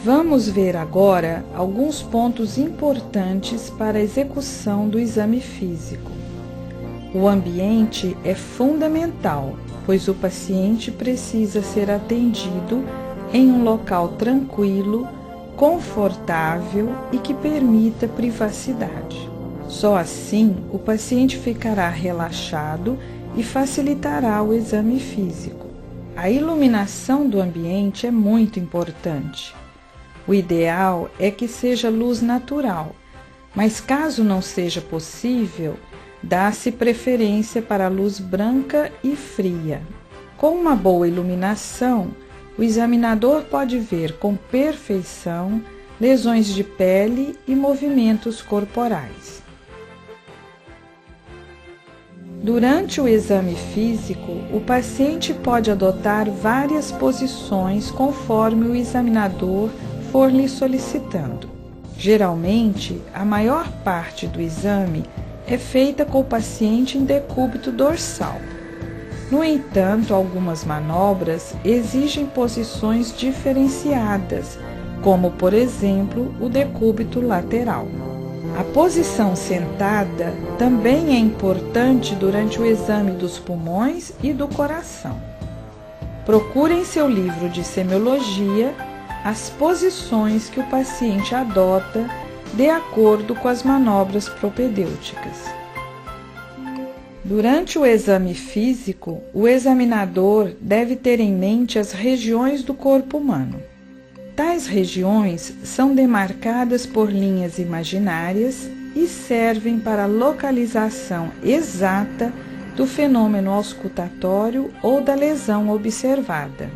Vamos ver agora alguns pontos importantes para a execução do exame físico. O ambiente é fundamental, pois o paciente precisa ser atendido em um local tranquilo, confortável e que permita privacidade. Só assim o paciente ficará relaxado e facilitará o exame físico. A iluminação do ambiente é muito importante. O ideal é que seja luz natural, mas caso não seja possível, dá-se preferência para a luz branca e fria. Com uma boa iluminação, o examinador pode ver com perfeição lesões de pele e movimentos corporais. Durante o exame físico, o paciente pode adotar várias posições conforme o examinador for lhe solicitando. Geralmente, a maior parte do exame é feita com o paciente em decúbito dorsal. No entanto, algumas manobras exigem posições diferenciadas, como, por exemplo, o decúbito lateral. A posição sentada também é importante durante o exame dos pulmões e do coração. Procure em seu livro de semiologia as posições que o paciente adota de acordo com as manobras propedêuticas. Durante o exame físico, o examinador deve ter em mente as regiões do corpo humano. Tais regiões são demarcadas por linhas imaginárias e servem para a localização exata do fenômeno auscultatório ou da lesão observada.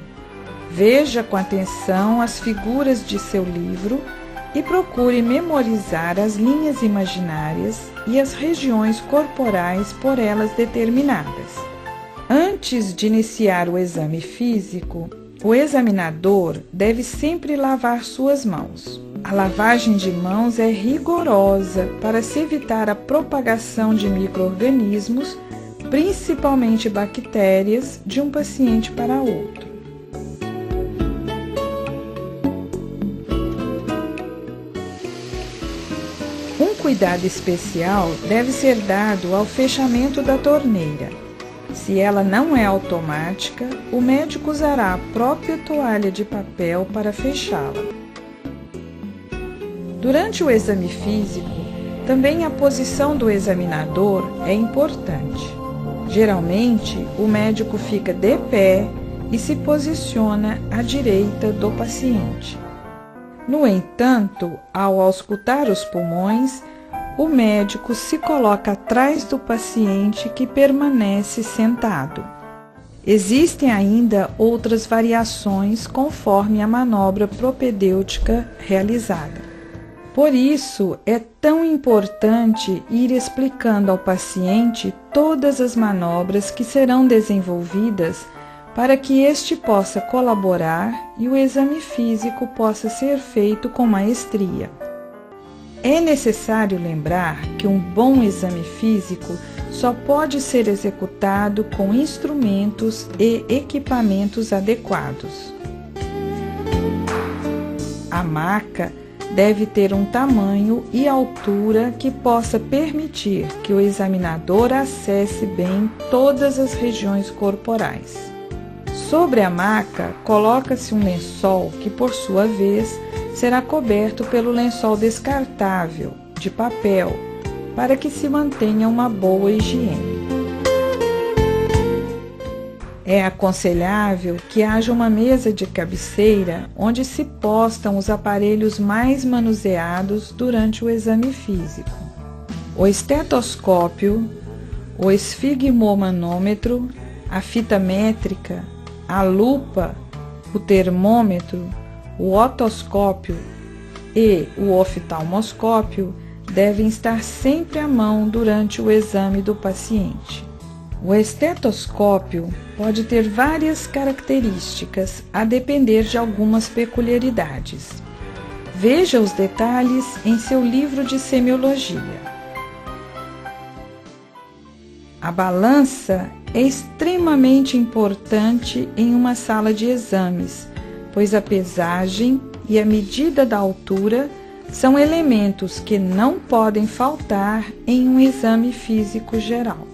Veja com atenção as figuras de seu livro e procure memorizar as linhas imaginárias e as regiões corporais por elas determinadas. Antes de iniciar o exame físico, o examinador deve sempre lavar suas mãos. A lavagem de mãos é rigorosa para se evitar a propagação de micro-organismos, principalmente bactérias, de um paciente para outro. Um cuidado especial deve ser dado ao fechamento da torneira. Se ela não é automática, o médico usará a própria toalha de papel para fechá-la. Durante o exame físico, também a posição do examinador é importante. Geralmente, o médico fica de pé e se posiciona à direita do paciente. No entanto, ao auscultar os pulmões, o médico se coloca atrás do paciente que permanece sentado. Existem ainda outras variações conforme a manobra propedêutica realizada. Por isso, é tão importante ir explicando ao paciente todas as manobras que serão desenvolvidas para que este possa colaborar e o exame físico possa ser feito com maestria. É necessário lembrar que um bom exame físico só pode ser executado com instrumentos e equipamentos adequados. A maca deve ter um tamanho e altura que possa permitir que o examinador acesse bem todas as regiões corporais. Sobre a maca, coloca-se um lençol que, por sua vez, será coberto pelo lençol descartável, de papel, para que se mantenha uma boa higiene. É aconselhável que haja uma mesa de cabeceira onde se postam os aparelhos mais manuseados durante o exame físico. O estetoscópio, o esfigmomanômetro, a fita métrica, a lupa, o termômetro, o otoscópio e o oftalmoscópio devem estar sempre à mão durante o exame do paciente. O estetoscópio pode ter várias características a depender de algumas peculiaridades. Veja os detalhes em seu livro de semiologia. A balança é extremamente importante em uma sala de exames, pois a pesagem e a medida da altura são elementos que não podem faltar em um exame físico geral.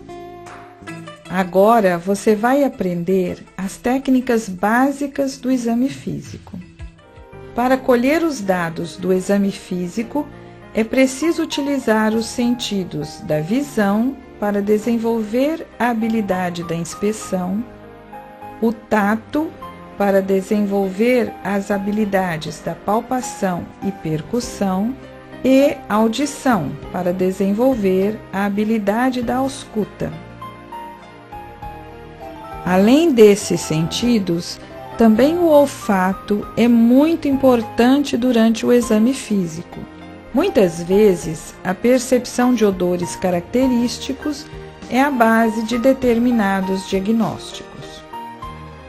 Agora você vai aprender as técnicas básicas do exame físico. Para colher os dados do exame físico, é preciso utilizar os sentidos da visão para desenvolver a habilidade da inspeção, o tato para desenvolver as habilidades da palpação e percussão e a audição para desenvolver a habilidade da ausculta. Além desses sentidos, também o olfato é muito importante durante o exame físico. Muitas vezes, a percepção de odores característicos é a base de determinados diagnósticos.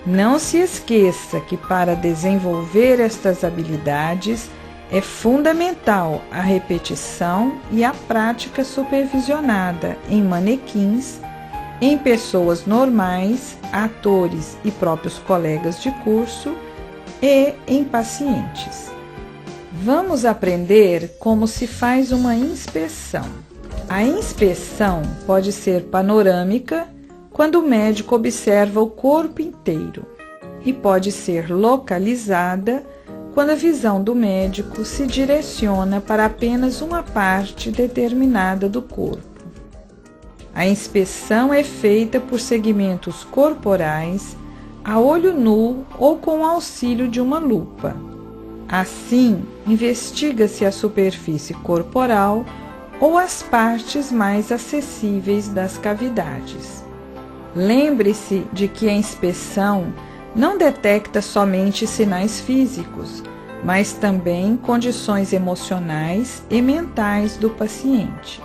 Não se esqueça que para desenvolver estas habilidades é fundamental a repetição e a prática supervisionada em manequins, em pessoas normais, atores e próprios colegas de curso e em pacientes. Vamos aprender como se faz uma inspeção. A inspeção pode ser panorâmica, quando o médico observa o corpo inteiro, e pode ser localizada, quando a visão do médico se direciona para apenas uma parte determinada do corpo. A inspeção é feita por segmentos corporais, a olho nu ou com o auxílio de uma lupa. Assim, investiga-se a superfície corporal ou as partes mais acessíveis das cavidades. Lembre-se de que a inspeção não detecta somente sinais físicos, mas também condições emocionais e mentais do paciente.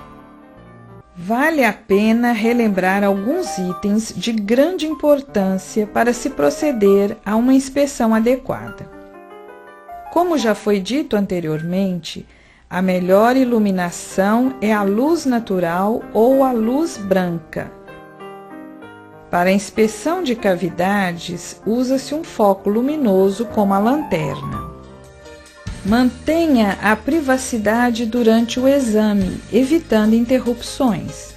Vale a pena relembrar alguns itens de grande importância para se proceder a uma inspeção adequada. Como já foi dito anteriormente, a melhor iluminação é a luz natural ou a luz branca. Para a inspeção de cavidades, usa-se um foco luminoso como a lanterna. Mantenha a privacidade durante o exame, evitando interrupções.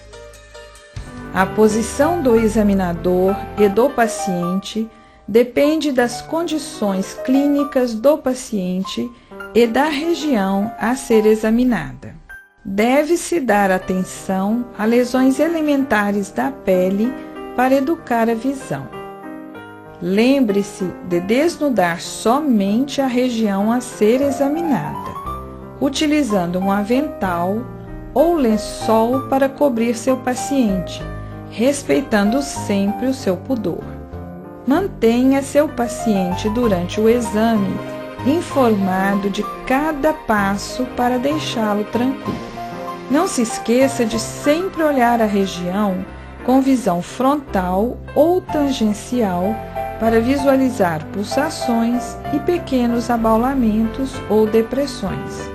A posição do examinador e do paciente depende das condições clínicas do paciente e da região a ser examinada. Deve-se dar atenção a lesões elementares da pele para educar a visão. Lembre-se de desnudar somente a região a ser examinada, utilizando um avental ou lençol para cobrir seu paciente, respeitando sempre o seu pudor. Mantenha seu paciente durante o exame informado de cada passo para deixá-lo tranquilo. Não se esqueça de sempre olhar a região com visão frontal ou tangencial para visualizar pulsações e pequenos abaulamentos ou depressões.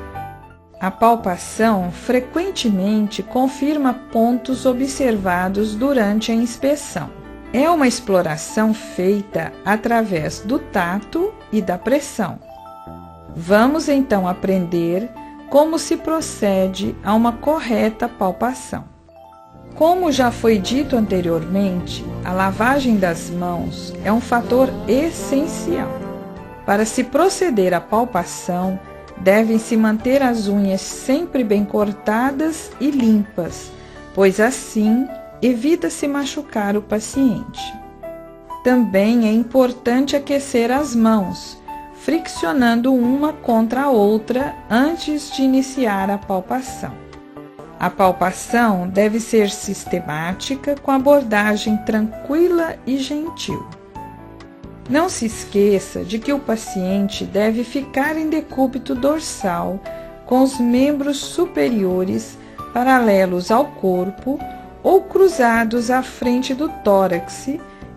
A palpação frequentemente confirma pontos observados durante a inspeção. É uma exploração feita através do tato e da pressão. Vamos então aprender como se procede a uma correta palpação. Como já foi dito anteriormente, a lavagem das mãos é um fator essencial. Para se proceder à palpação, devem-se manter as unhas sempre bem cortadas e limpas, pois assim evita-se machucar o paciente. Também é importante aquecer as mãos, friccionando uma contra a outra antes de iniciar a palpação. A palpação deve ser sistemática, com abordagem tranquila e gentil. Não se esqueça de que o paciente deve ficar em decúbito dorsal, com os membros superiores paralelos ao corpo ou cruzados à frente do tórax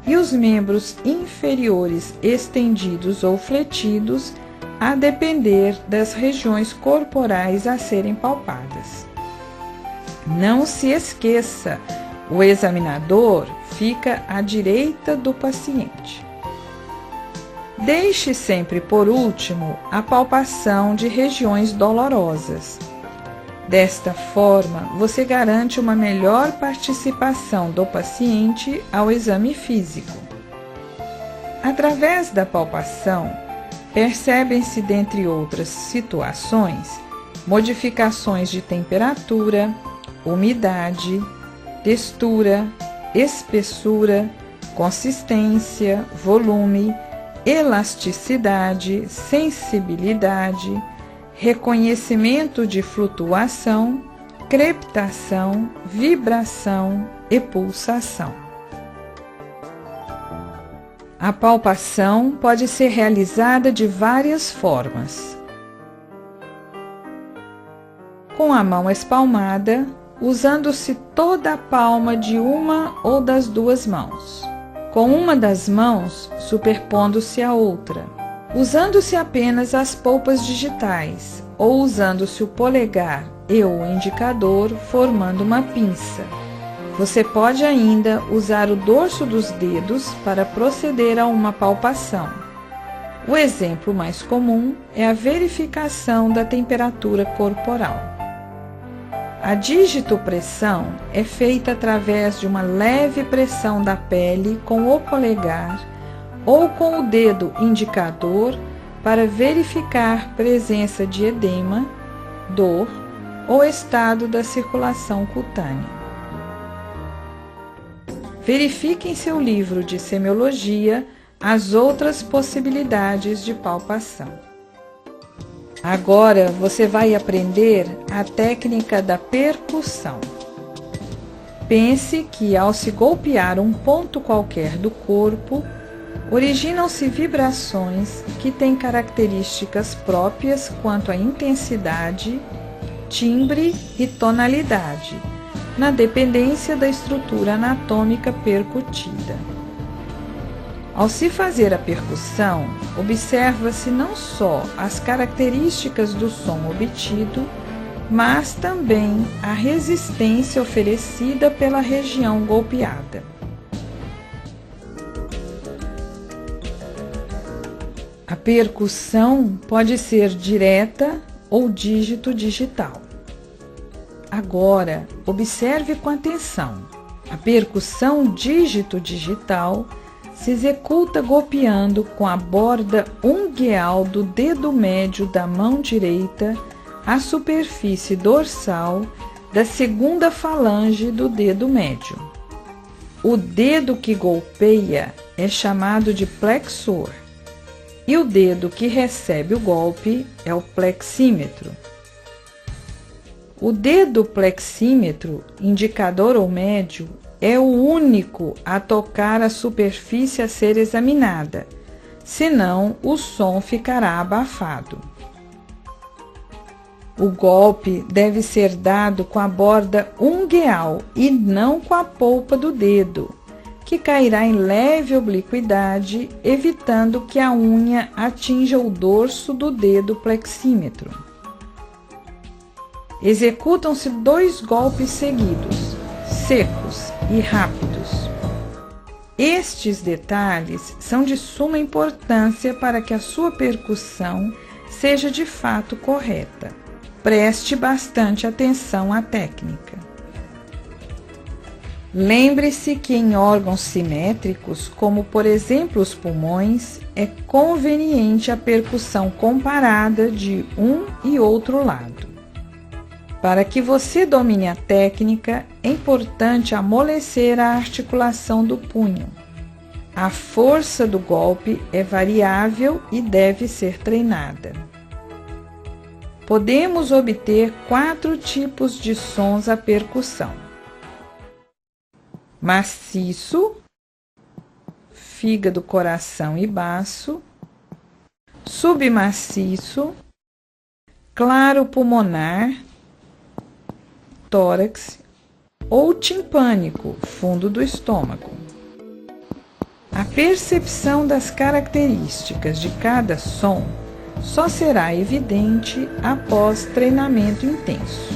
e os membros inferiores estendidos ou fletidos, a depender das regiões corporais a serem palpadas. Não se esqueça, o examinador fica à direita do paciente. Deixe sempre por último a palpação de regiões dolorosas. Desta forma, você garante uma melhor participação do paciente ao exame físico. Através da palpação, percebem-se, dentre outras situações, modificações de temperatura, umidade, textura, espessura, consistência, volume, elasticidade, sensibilidade, reconhecimento de flutuação, crepitação, vibração e pulsação. A palpação pode ser realizada de várias formas. Com a mão espalmada, usando-se toda a palma de uma ou das duas mãos. Com uma das mãos superpondo-se a outra, usando-se apenas as polpas digitais ou usando-se o polegar e o indicador formando uma pinça. Você pode ainda usar o dorso dos dedos para proceder a uma palpação. O exemplo mais comum é a verificação da temperatura corporal. A digitopressão é feita através de uma leve pressão da pele com o polegar ou com o dedo indicador para verificar presença de edema, dor ou estado da circulação cutânea. Verifique em seu livro de semiologia as outras possibilidades de palpação. Agora você vai aprender a técnica da percussão. Pense que, ao se golpear um ponto qualquer do corpo, originam-se vibrações que têm características próprias quanto à intensidade, timbre e tonalidade, na dependência da estrutura anatômica percutida. Ao se fazer a percussão, observa-se não só as características do som obtido, mas também a resistência oferecida pela região golpeada. A percussão pode ser direta ou dígito digital. Agora, observe com atenção. A percussão dígito digital se executa golpeando com a borda ungueal do dedo médio da mão direita a superfície dorsal da segunda falange do dedo médio. O dedo que golpeia é chamado de plexor e o dedo que recebe o golpe é o plexímetro. O dedo plexímetro, indicador ou médio, é o único a tocar a superfície a ser examinada, senão o som ficará abafado. O golpe deve ser dado com a borda ungueal e não com a polpa do dedo, que cairá em leve obliquidade, evitando que a unha atinja o dorso do dedo plexímetro. Executam-se 2 golpes seguidos, secos e rápidos. Estes detalhes são de suma importância para que a sua percussão seja de fato correta. Preste bastante atenção à técnica. Lembre-se que em órgãos simétricos, como por exemplo os pulmões, é conveniente a percussão comparada de um e outro lado. Para que você domine a técnica, é importante amolecer a articulação do punho. A força do golpe é variável e deve ser treinada. Podemos obter 4 tipos de sons à percussão: maciço, fígado, coração e baço, submaciço, claro pulmonar, tórax ou timpânico, fundo do estômago. A percepção das características de cada som só será evidente após treinamento intenso.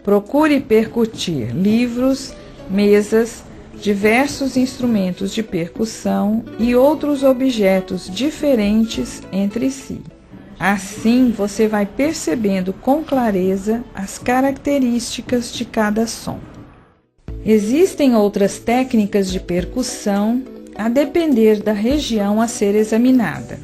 Procure percutir livros, mesas, diversos instrumentos de percussão e outros objetos diferentes entre si. Assim, você vai percebendo com clareza as características de cada som. Existem outras técnicas de percussão a depender da região a ser examinada.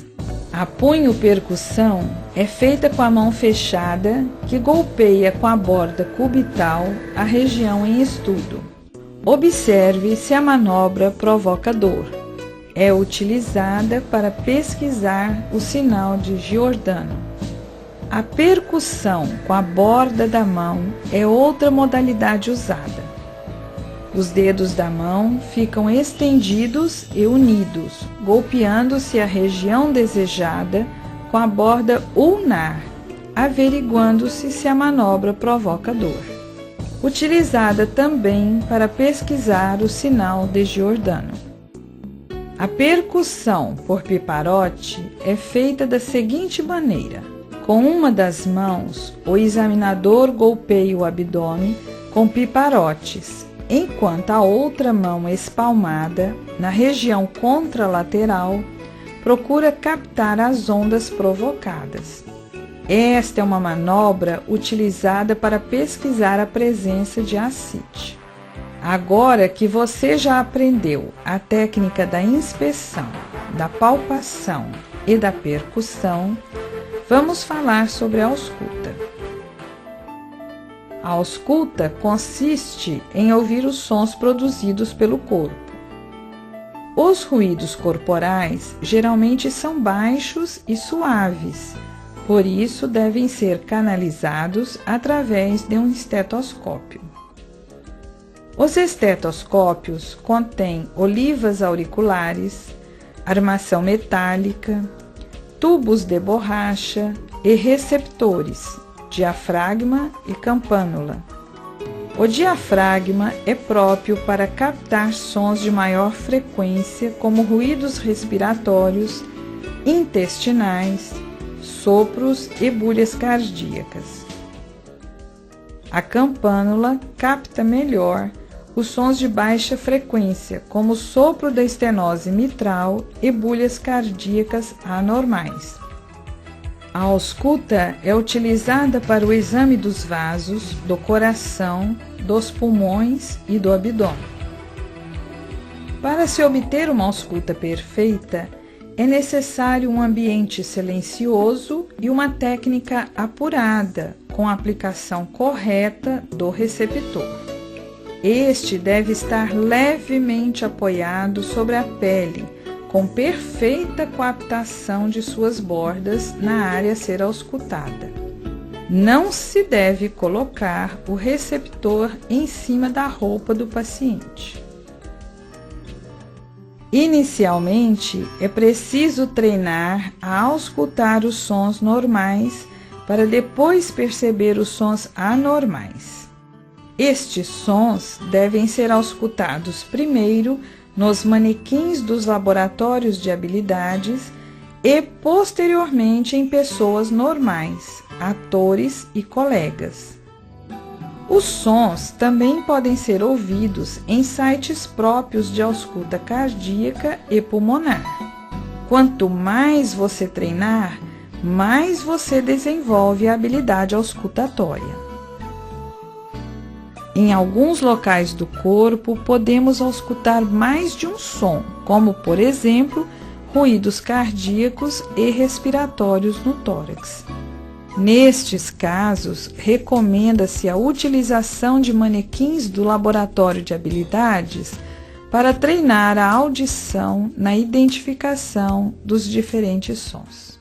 A punho-percussão é feita com a mão fechada, que golpeia com a borda cubital a região em estudo. Observe se a manobra provoca dor. É utilizada para pesquisar o sinal de Giordano. A percussão com a borda da mão é outra modalidade usada. Os dedos da mão ficam estendidos e unidos, golpeando-se a região desejada com a borda ulnar, averiguando-se se a manobra provoca dor. Utilizada também para pesquisar o sinal de Giordano. A percussão por piparote é feita da seguinte maneira: com uma das mãos, o examinador golpeia o abdômen com piparotes, enquanto a outra mão espalmada, na região contralateral, procura captar as ondas provocadas. Esta é uma manobra utilizada para pesquisar a presença de ascite. Agora que você já aprendeu a técnica da inspeção, da palpação e da percussão, vamos falar sobre a ausculta. A ausculta consiste em ouvir os sons produzidos pelo corpo. Os ruídos corporais geralmente são baixos e suaves, por isso devem ser canalizados através de um estetoscópio. Os estetoscópios contêm olivas auriculares, armação metálica, tubos de borracha e receptores, diafragma e campânula. O diafragma é próprio para captar sons de maior frequência, como ruídos respiratórios, intestinais, sopros e bulhas cardíacas. A campânula capta melhor os sons de baixa frequência, como o sopro da estenose mitral e bulhas cardíacas anormais. A ausculta é utilizada para o exame dos vasos, do coração, dos pulmões e do abdômen. Para se obter uma ausculta perfeita, é necessário um ambiente silencioso e uma técnica apurada, com a aplicação correta do receptor. Este deve estar levemente apoiado sobre a pele, com perfeita coaptação de suas bordas na área a ser auscultada. Não se deve colocar o receptor em cima da roupa do paciente. Inicialmente, é preciso treinar a auscultar os sons normais para depois perceber os sons anormais. Estes sons devem ser auscultados primeiro nos manequins dos laboratórios de habilidades e posteriormente em pessoas normais, atores e colegas. Os sons também podem ser ouvidos em sites próprios de ausculta cardíaca e pulmonar. Quanto mais você treinar, mais você desenvolve a habilidade auscultatória. Em alguns locais do corpo, podemos auscultar mais de um som, como, por exemplo, ruídos cardíacos e respiratórios no tórax. Nestes casos, recomenda-se a utilização de manequins do laboratório de habilidades para treinar a audição na identificação dos diferentes sons.